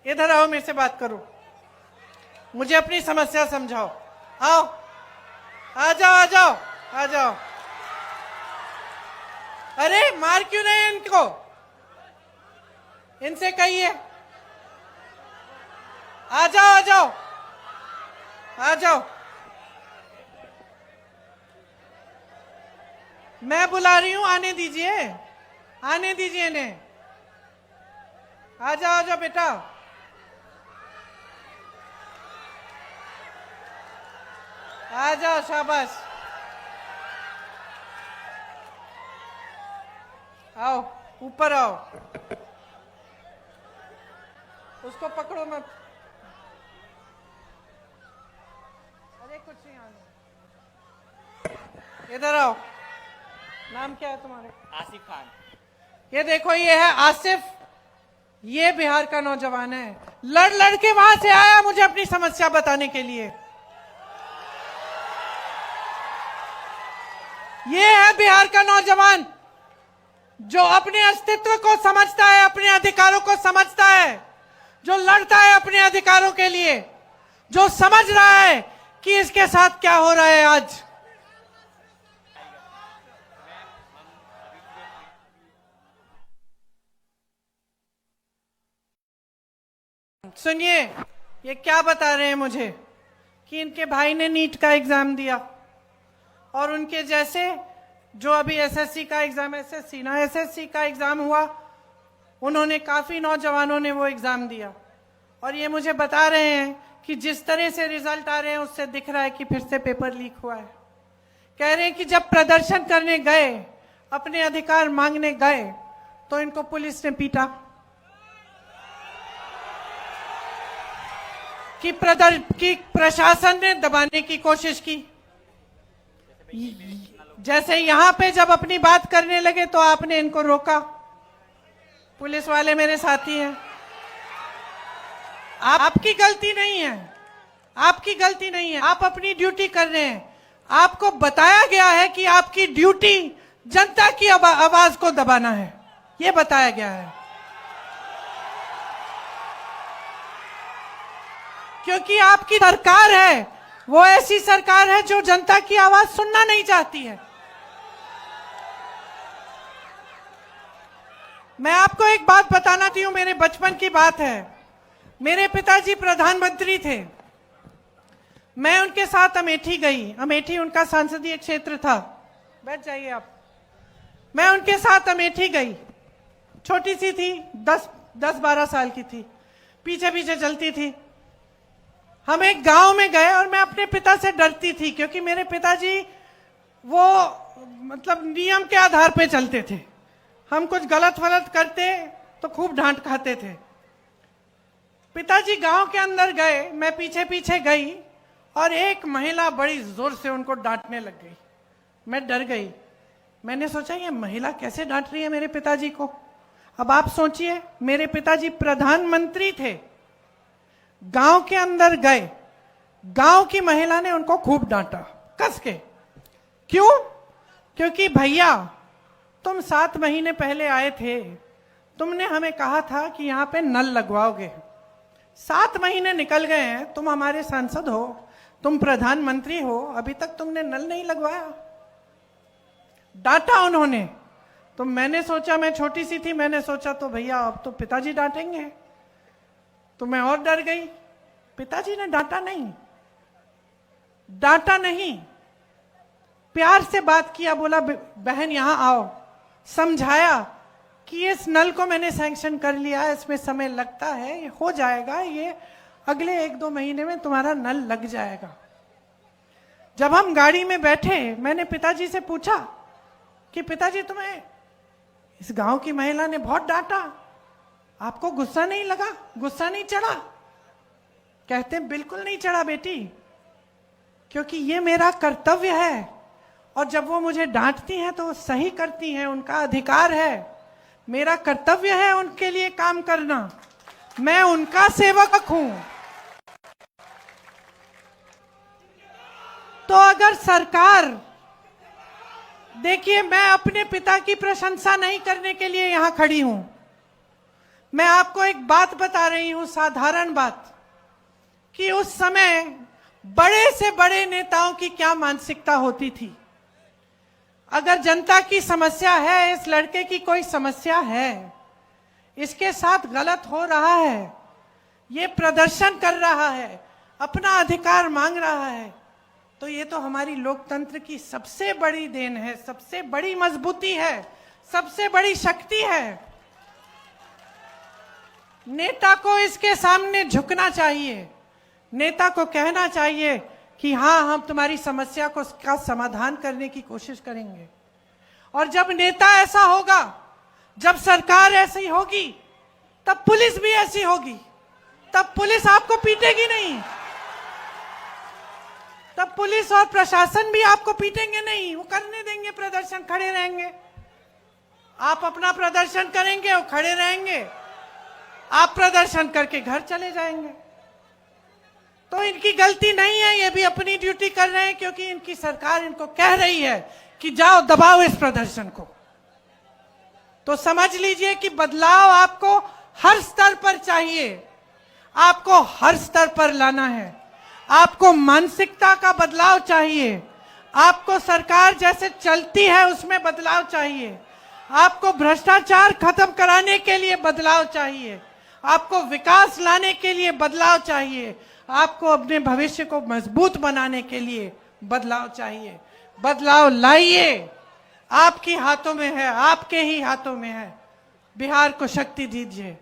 इधर आओ, मेरे से बात करो, मुझे अपनी समस्या समझाओ। आओ, आ जाओ आ जाओ आ जाओ। अरे मार क्यों नहीं इनको? इनसे कहिए आ जाओ आ जाओ आ जाओ। मैं बुला रही हूं, आने दीजिए, आने दीजिए इन्हें। आ जाओ बेटा। आ जाओ, शाबाश। आओ, ऊपर आओ। उसको पकड़ो मत। अरे कुछ नहीं, आने। इधर आओ। नाम क्या है तुम्हारे? आसिफ खान। ये देखो, ये है आसिफ, ये बिहार का नौजवान है। लड़ लड़ के वहां से आया मुझे अपनी समस्या बताने के लिए। ये है बिहार का नौजवान जो अपने अस्तित्व को समझता है, अपने अधिकारों को समझता है, जो लड़ता है अपने अधिकारों के लिए, जो समझ रहा है कि इसके साथ क्या हो रहा है आज। सुनिए, ये क्या बता रहे हैं मुझे कि इनके भाई ने नीट का एग्जाम दिया और उनके जैसे जो अभी एसएससी का एग्जाम, एसएससी का एग्जाम हुआ, उन्होंने, काफी नौजवानों ने वो एग्जाम दिया और ये मुझे बता रहे हैं कि जिस तरह से रिजल्ट आ रहे हैं उससे दिख रहा है कि फिर से पेपर लीक हुआ है। कह रहे हैं कि जब प्रदर्शन करने गए, अपने अधिकार मांगने गए, तो इनको पुलिस ने पीटा, कि प्रशासन ने दबाने की कोशिश की। जैसे यहां पे जब अपनी बात करने लगे तो आपने इनको रोका। पुलिस वाले मेरे साथी हैं। आपकी गलती नहीं है, आपकी गलती नहीं है, आप अपनी ड्यूटी कर रहे हैं। आपको बताया गया है कि आपकी ड्यूटी जनता की आवाज को दबाना है, ये बताया गया है। क्योंकि आपकी सरकार है, वो ऐसी सरकार है जो जनता की आवाज सुनना नहीं चाहती है। मैं आपको एक बात बताना चाहती हूं, मेरे बचपन की बात है। मेरे पिताजी प्रधानमंत्री थे, मैं उनके साथ अमेठी गई। अमेठी उनका संसदीय क्षेत्र था। बैठ जाइए आप। मैं उनके साथ अमेठी गई, छोटी सी थी, 10-12 साल की थी, पीछे पीछे चलती थी। हम एक गांव में गए और मैं अपने पिता से डरती थी क्योंकि मेरे पिताजी वो मतलब नियम के आधार पे चलते थे। हम कुछ गलत वलत करते तो खूब डांट खाते थे। पिताजी गांव के अंदर गए, मैं पीछे पीछे गई और एक महिला बड़ी जोर से उनको डांटने लग गई। मैं डर गई। मैंने सोचा ये महिला कैसे डांट रही है मेरे पिताजी को। अब आप सोचिए, मेरे पिताजी प्रधानमंत्री थे, गांव के अंदर गए, गांव की महिला ने उनको खूब डांटा कस के। क्यों? क्योंकि भैया तुम 7 महीने पहले आए थे, तुमने हमें कहा था कि यहां पे नल लगवाओगे। 7 महीने निकल गए हैं, तुम हमारे सांसद हो, तुम प्रधानमंत्री हो, अभी तक तुमने नल नहीं लगवाया। डांटा उन्होंने। तो मैंने सोचा, मैं छोटी सी थी, मैंने सोचा तो भैया अब तो पिताजी डांटेंगे, तो मैं और डर गई। पिताजी ने डांटा नहीं, डांटा नहीं, प्यार से बात किया, बोला बहन यहां आओ, समझाया कि इस नल को मैंने सैंक्शन कर लिया है, इसमें समय लगता है, ये हो जाएगा, ये अगले 1-2 महीने में तुम्हारा नल लग जाएगा। जब हम गाड़ी में बैठे, मैंने पिताजी से पूछा कि पिताजी तुम्हें इस गांव की महिला ने बहुत डांटा, आपको गुस्सा नहीं लगा, गुस्सा नहीं चढ़ा? कहते बिल्कुल नहीं चढ़ा बेटी, क्योंकि ये मेरा कर्तव्य है और जब वो मुझे डांटती हैं तो वो सही करती हैं, उनका अधिकार है, मेरा कर्तव्य है उनके लिए काम करना, मैं उनका सेवक हूं। तो अगर सरकार, देखिए मैं अपने पिता की प्रशंसा नहीं करने के लिए यहां खड़ी हूं, मैं आपको एक बात बता रही हूं, साधारण बात, कि उस समय बड़े से बड़े नेताओं की क्या मानसिकता होती थी। अगर जनता की समस्या है, इस लड़के की कोई समस्या है, इसके साथ गलत हो रहा है, ये प्रदर्शन कर रहा है, अपना अधिकार मांग रहा है, तो ये तो हमारी लोकतंत्र की सबसे बड़ी देन है, सबसे बड़ी मजबूती है, सबसे बड़ी शक्ति है। नेता को इसके सामने झुकना चाहिए, नेता को कहना चाहिए कि हाँ, हम तुम्हारी समस्या को का समाधान करने की कोशिश करेंगे। और जब नेता ऐसा होगा, जब सरकार ऐसी होगी, तब पुलिस भी ऐसी होगी। तब पुलिस आपको पीटेगी नहीं, तब पुलिस और प्रशासन भी आपको पीटेंगे नहीं, वो करने देंगे प्रदर्शन, खड़े रहेंगे। आप अपना प्रदर्शन करेंगे, वो खड़े रहेंगे, आप प्रदर्शन करके घर चले जाएंगे। तो इनकी गलती नहीं है, ये भी अपनी ड्यूटी कर रहे हैं, क्योंकि इनकी सरकार इनको कह रही है कि जाओ दबाओ इस प्रदर्शन को। तो समझ लीजिए कि बदलाव आपको हर स्तर पर चाहिए, आपको हर स्तर पर लाना है। आपको मानसिकता का बदलाव चाहिए, आपको सरकार जैसे चलती है उसमें बदलाव चाहिए, आपको भ्रष्टाचार खत्म कराने के लिए बदलाव चाहिए, आपको विकास लाने के लिए बदलाव चाहिए, आपको अपने भविष्य को मजबूत बनाने के लिए बदलाव चाहिए। बदलाव लाइए, आपके हाथों में है, आपके ही हाथों में है। बिहार को शक्ति दीजिए।